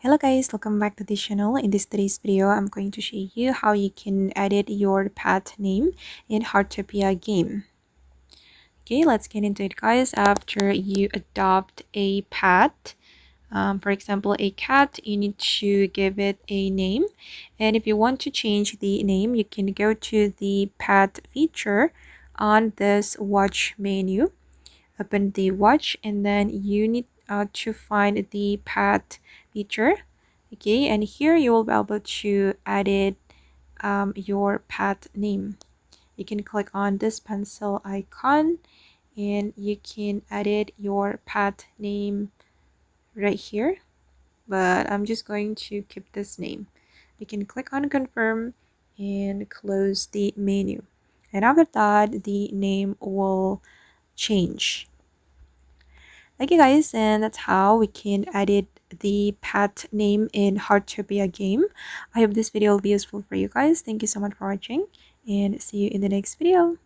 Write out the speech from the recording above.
Hello guys, welcome back to this channel. In today's video, I'm going to show you how you can edit your pet name in Heartopia game. Okay, let's get into it guys. After you adopt a pet, for example a cat, you need to give it a name, and if you want to change the name, you can go to the pet feature on this watch menu. Open the watch and then you need to find the pet feature. Okay, and here you will be able to edit your pet name. You can click on this pencil icon and you can edit your pet name right here, but I'm just going to keep this name. You can click on confirm and close the menu, and after that the name will change. Okay guys, and that's how we can edit the pet name in Heartopia game. I hope this video will be useful for you guys. Thank you so much for watching and see you in the next video.